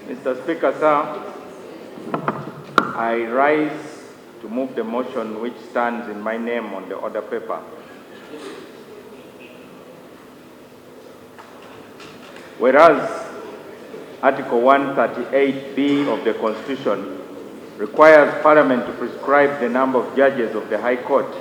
Mr. Speaker, sir, I rise to move the motion which stands in my name on the order paper. Whereas Article 138B of the Constitution requires Parliament to prescribe the number of judges of the High Court,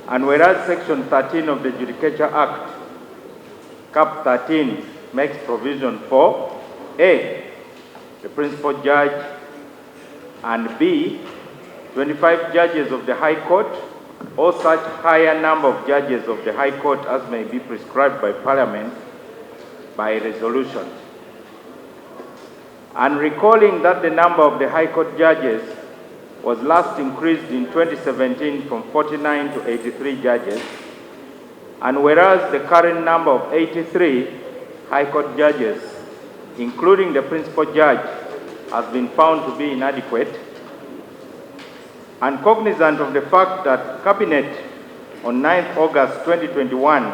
and whereas Section 13 of the Judicature Act, Cap 13, makes provision for A, the principal judge, and B, 25 judges of the High Court, or such higher number of judges of the High Court as may be prescribed by Parliament by resolution. And recalling that the number of the High Court judges was last increased in 2017 from 49 to 83 judges, and whereas the current number of 83 High Court judges, including the principal judge, has been found to be inadequate, and cognizant of the fact that Cabinet on 9th August 2021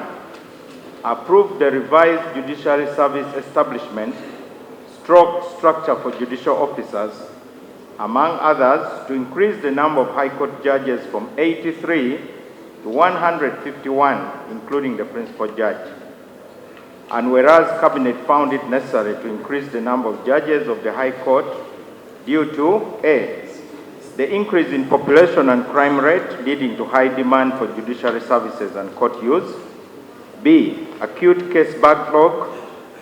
approved the revised Judiciary Service Establishment structure for judicial officers, among others, to increase the number of High Court judges from 83 to 151, including the principal judge. And whereas Cabinet found it necessary to increase the number of judges of the High Court due to A, the increase in population and crime rate leading to high demand for judiciary services and court use, B, acute case backlog,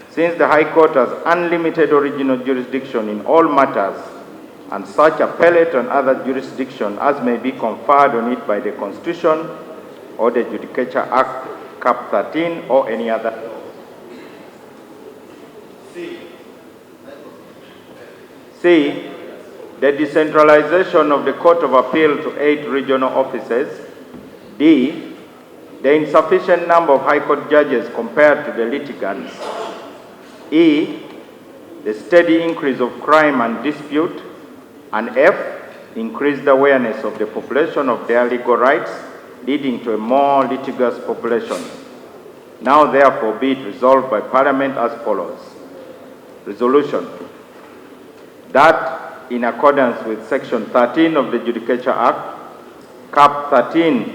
since the High Court has unlimited original jurisdiction in all matters, and such appellate and other jurisdiction as may be conferred on it by the Constitution or the Judicature Act, Cap 13, or any other. C, the decentralization of the Court of Appeal to 8 regional offices. D, the insufficient number of High Court judges compared to the litigants. E, the steady increase of crime and dispute. And F, increased awareness of the population of their legal rights, leading to a more litigious population. Now therefore be it resolved by Parliament as follows. Resolution, that in accordance with Section 13 of the Judicature Act, Cap 13,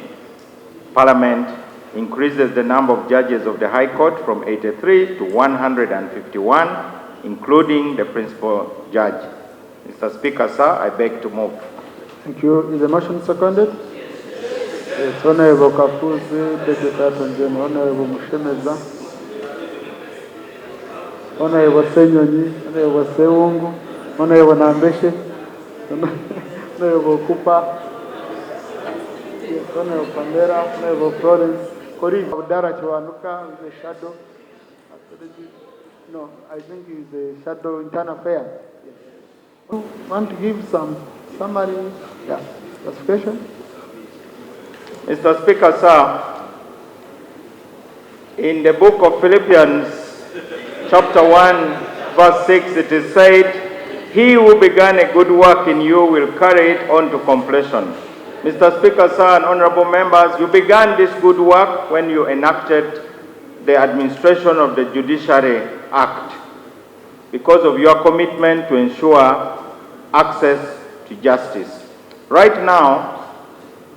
Parliament increases the number of judges of the High Court from 83 to 151, including the principal judge. Mr. Speaker, sir, I beg to move. Thank you. Is the motion seconded? Yes. Honorable Kafuzi, Deputy Attorney, Honorable Mushemeza, Honorable Senyonyi, Honorable Seungu, Honorable Nambeshe, Honorable Kupa, yes, Honorable Pandera, Honorable Florence, Kori Abdara Chiwanuka is a shadow. No, I think he's a shadow internal affairs. Yes. You want to give some summary? Yeah, justification? Mr. Speaker, sir, in the book of Philippians, chapter 1, verse 6, it is said, "He who began a good work in you will carry it on to completion." Mr. Speaker, sir, and honorable members, you began this good work when you enacted the administration of the Judiciary Act because of your commitment to ensure access to justice. Right now,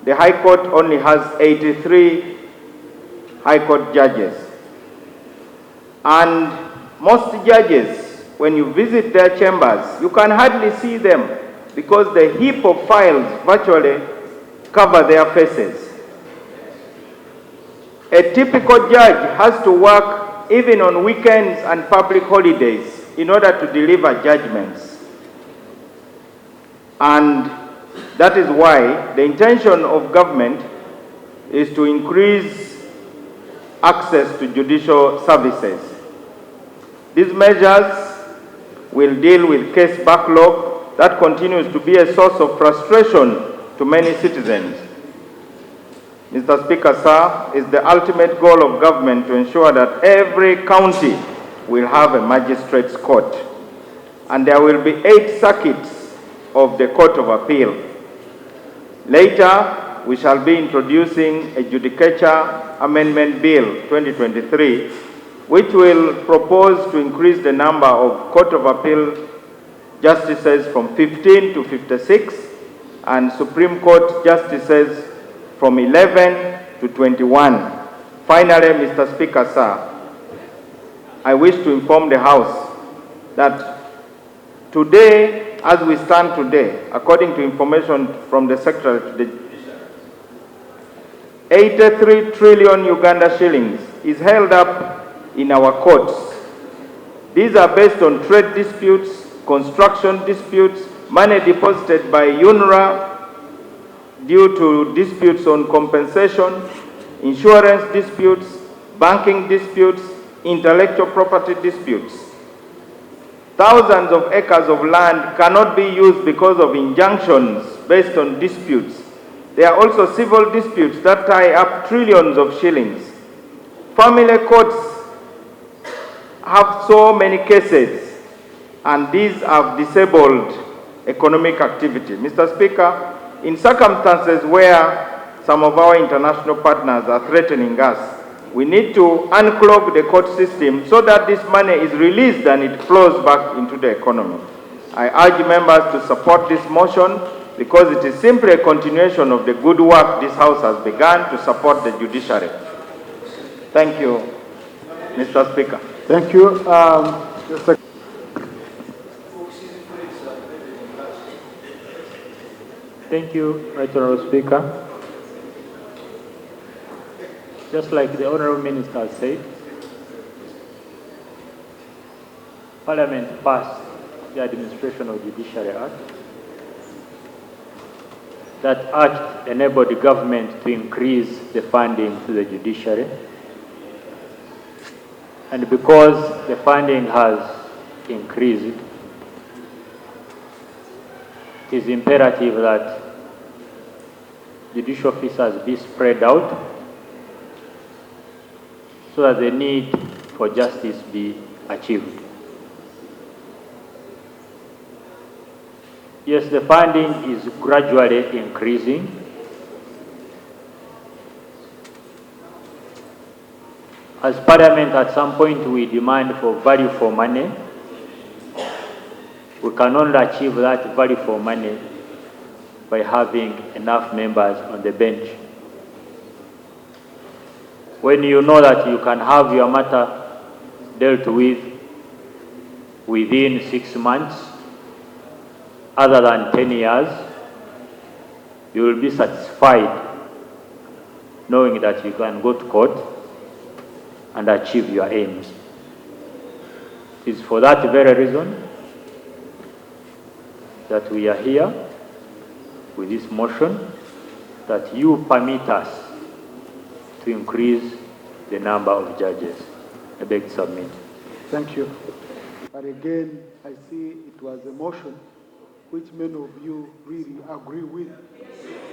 the High Court only has 83 High Court judges. And most judges, when you visit their chambers, you can hardly see them because the heap of files virtually cover their faces. A typical judge has to work even on weekends and public holidays in order to deliver judgments. And that is why the intention of government is to increase access to judicial services. These measures will deal with case backlog that continues to be a source of frustration to many citizens. Mr. Speaker, sir, it's the ultimate goal of government to ensure that every county will have a magistrate's court, and there will be 8 circuits of the Court of Appeal. Later, we shall be introducing a Judicature Amendment Bill 2023 which will propose to increase the number of Court of Appeal justices from 15 to 56 and Supreme Court justices from 11 to 21. Finally, Mr. Speaker, sir, I wish to inform the House that today, as we stand today, according to information from the Secretary to the Judiciary, 83 trillion Uganda shillings is held up in our courts. These are based on trade disputes, construction disputes, money deposited by UNRWA due to disputes on compensation, insurance disputes, banking disputes, intellectual property disputes. Thousands of acres of land cannot be used because of injunctions based on disputes. There are also civil disputes that tie up trillions of shillings. Family courts have so many cases, and these have disabled economic activity. Mr. Speaker, in circumstances where some of our international partners are threatening us, we need to unclog the court system so that this money is released and it flows back into the economy. I urge members to support this motion because it is simply a continuation of the good work this House has begun to support the judiciary. Thank you, Mr. Speaker. Thank you. Thank you, Right Honourable Speaker. Just like the Honourable Minister said, Parliament passed the Administration of Judiciary Act. That act enabled the government to increase the funding to the judiciary. And because the funding has increased, it is imperative that judicial officers be spread out so that the need for justice be achieved. Yes, the funding is gradually increasing. As Parliament, at some point, we demand for value for money. We can only achieve that value for money by having enough members on the bench. When you know that you can have your matter dealt with within 6 months, other than 10 years, you will be satisfied knowing that you can go to court and achieve your aims. It is for that very reason that we are here with this motion, that you permit us to increase the number of judges. I beg to submit. Thank you. But again, I see it was a motion which many of you really agree with.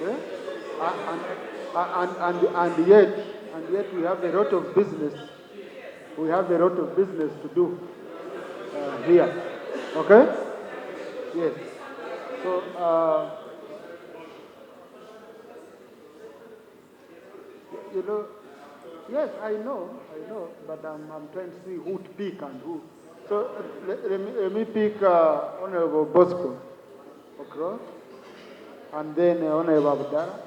Yeah? And yet we have a lot of business. We have a lot of business to do here. Okay? Yes. So, you know, yes, I know, but I'm trying to see who to pick and who. So let me pick Honorable Bosco Okro, and then Honorable Abdallah,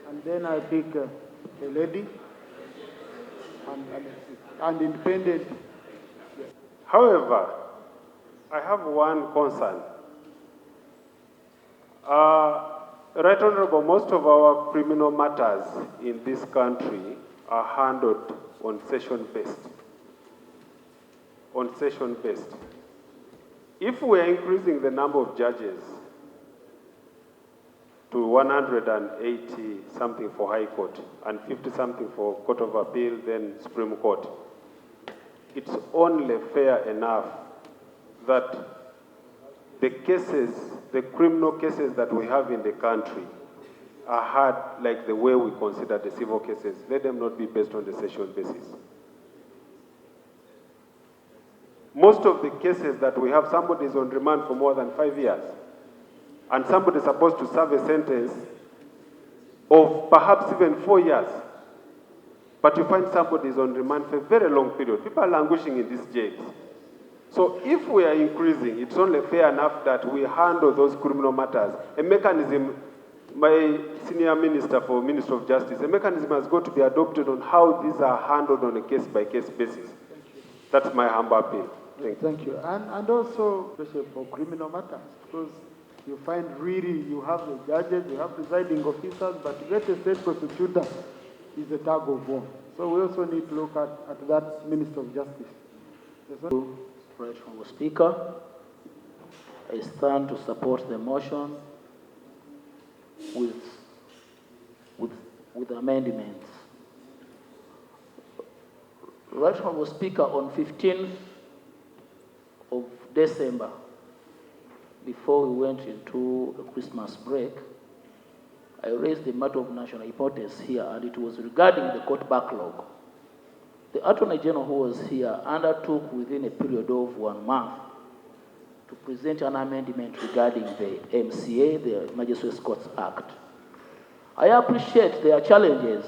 and then I pick a lady and independent. Yes. However, I have one concern. Right Honorable, most of our criminal matters in this country are handled on session-based. If we are increasing the number of judges to 180 something for High Court and 50 something for Court of Appeal, then Supreme Court, it's only fair enough that the cases, the criminal cases that we have in the country are hard like the way we consider the civil cases. Let them not be based on the session basis. Most of the cases that we have, somebody is on remand for more than 5 years, and somebody is supposed to serve a sentence of perhaps even 4 years. but you find somebody is on remand for a very long period. People are languishing in these jails. So if we are increasing, it's only fair enough that we handle those criminal matters. A mechanism, my senior minister for Ministry of Justice, a mechanism has got to be adopted on how these are handled on a case-by-case basis. That's my humble appeal. Thank you. And also, especially for criminal matters, because you find really you have the judges, you have presiding officers, but to get a state prosecutor is a tug of war. So we also need to look at that Minister of Justice. Right, Honourable Speaker, I stand to support the motion with amendments. Right, Honourable Speaker, on 15th of December, before we went into a Christmas break, I raised the matter of national importance here, and it was regarding the court backlog. The Attorney General who was here undertook within a period of 1 month to present an amendment regarding the MCA, the Magistrates Courts Act. I appreciate there are challenges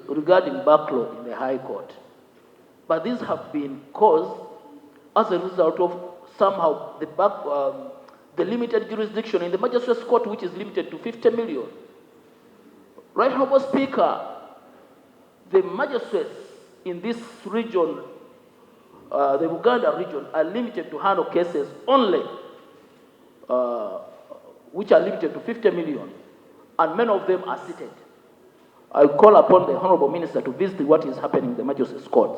regarding backlog in the High Court, but these have been caused as a result of somehow the limited jurisdiction in the Magistrates Court, which is limited to 50 million. Right, Honourable Speaker, the magistrates in this region, the Uganda region, are limited to handle cases only, which are limited to 50 million, and many of them are seated. I call upon the Honourable Minister to visit what is happening in the Magistrates Court.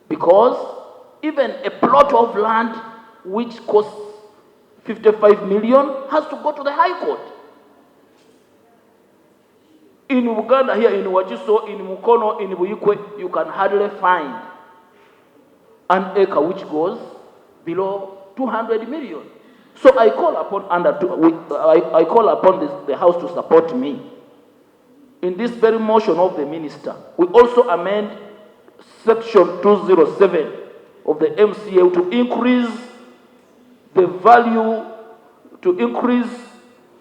Because even a plot of land which costs 55 million has to go to the High Court. In Uganda, here in Wajiso, in Mukono, in Buyukwe, you can hardly find an acre which goes below 200 million. So I call upon I call upon the House to support me in this very motion of the Minister. We also amend Section 207 of the MCA to increase the value, to increase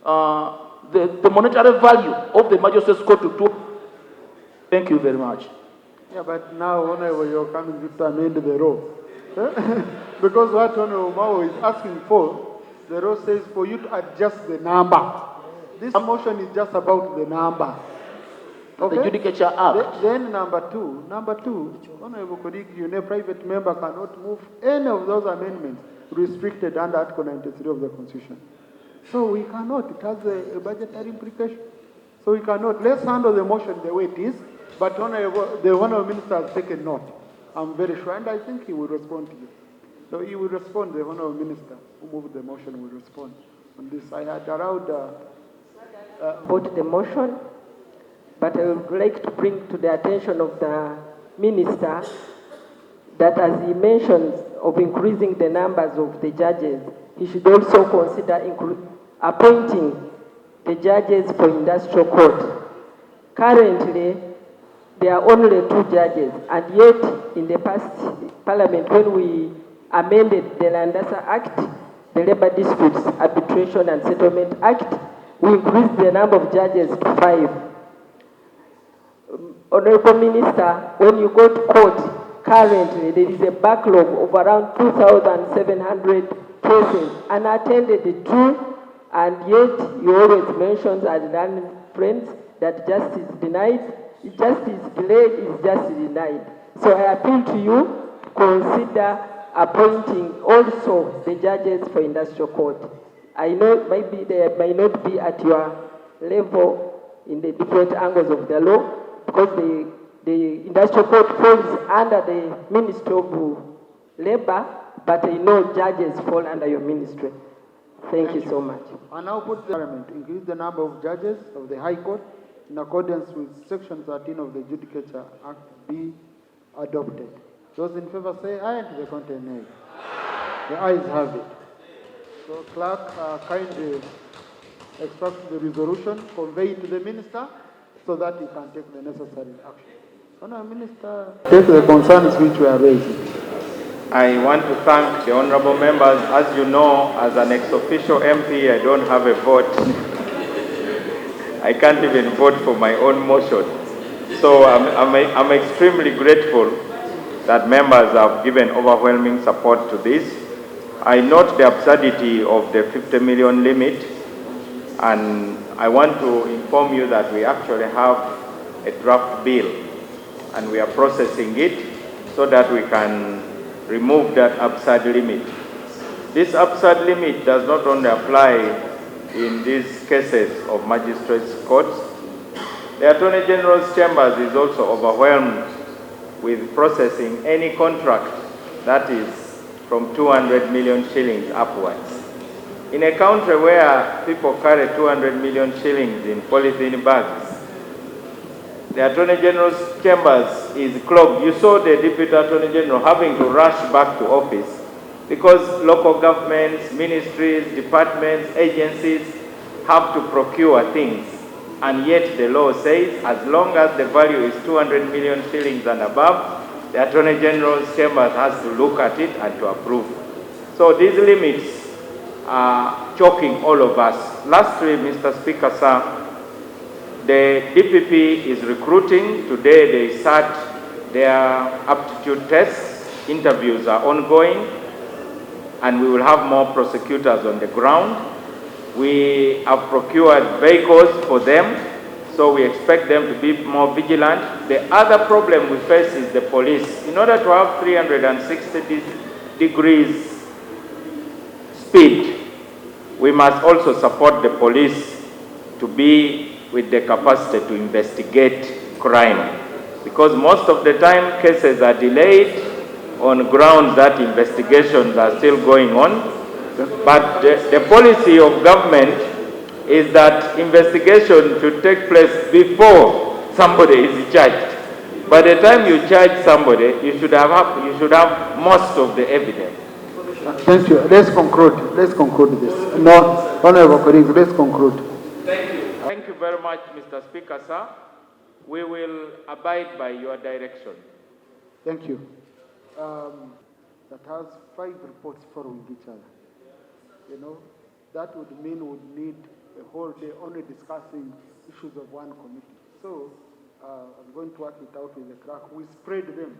the monetary value of the Magistrates Court to 2. Thank you very much. Yeah, but now, Honourable, you're coming to amend the law. Because what Honourable Mao is asking for, the law says for you to adjust the number. This motion is just about the number. Okay? The Judicature Act. Then number two, Honourable colleague, a private member cannot move any of those amendments restricted under Article 93 of the Constitution. So we cannot, it has a budgetary implication. So we cannot, let's handle the motion the way it is, but the Honourable Minister has taken note. I'm very sure, and I think he will respond to you. So he will respond, the Honourable Minister who moved the motion will respond on this. I had allowed... vote the motion, but I would like to bring to the attention of the Minister that as he mentions of increasing the numbers of the judges, he should also consider appointing the judges for industrial court. Currently, there are only 2 judges, and yet in the past Parliament, when we amended the Landasa Act, the Labour Disputes Arbitration and Settlement Act, we increased the number of judges to 5. Honourable Minister, when you go to court, currently there is a backlog of around 2,700 cases unattended to, and yet you always mention as learned friends that justice denied, justice delayed is justice denied. So I appeal to you, consider appointing also the judges for industrial court. I know maybe they may not be at your level in the different angles of the law, because the industrial court falls under the Ministry of Labour, but I know judges fall under your ministry. Thank you so much. I now put the Parliament increase the number of judges of the High Court in accordance with Section 13 of the Judicature Act be adopted. Those in favor say aye, and the contrary nay. The ayes have it. So clerk, kindly extract the resolution, convey it to the Minister so that he can take the necessary action. Honourable Minister, take the concerns which we are raising. I want to thank the honourable members. As you know, as an ex officio MP, I don't have a vote. I can't even vote for my own motion. So I'm extremely grateful that members have given overwhelming support to this. I note the absurdity of the 50 million limit, and I want to inform you that we actually have a draft bill, and we are processing it so that we can remove that absurd limit. This absurd limit does not only apply in these cases of magistrates' courts. The Attorney General's Chambers is also overwhelmed with processing any contract that is from 200 million shillings upwards. In a country where people carry 200 million shillings in polythene bags, the Attorney General's Chambers is clogged. You saw the Deputy Attorney General having to rush back to office because local governments, ministries, departments, agencies have to procure things. And yet the law says as long as the value is 200 million shillings and above, the Attorney General's Chambers has to look at it and to approve. So these limits are choking all of us. Lastly, Mr. Speaker, sir, the DPP is recruiting. Today they start their aptitude tests. Interviews are ongoing, and we will have more prosecutors on the ground. We have procured vehicles for them, so we expect them to be more vigilant. The other problem we face is the police. In order to have 360 degrees speed, we must also support the police to be with the capacity to investigate crime. Because most of the time cases are delayed on grounds that investigations are still going on. But the policy of government is that investigation should take place before somebody is charged. By the time you charge somebody, you should have most of the evidence. Thank you. Let's conclude. Let's conclude this. No, honorable colleagues, let's conclude. Thank you. Thank you very much, Mr. Speaker, sir. We will abide by your direction. Thank you. That has 5 reports following each other. You know, that would mean we would need a whole day only discussing issues of one committee. So I'm going to work it out with the clerk. We spread them.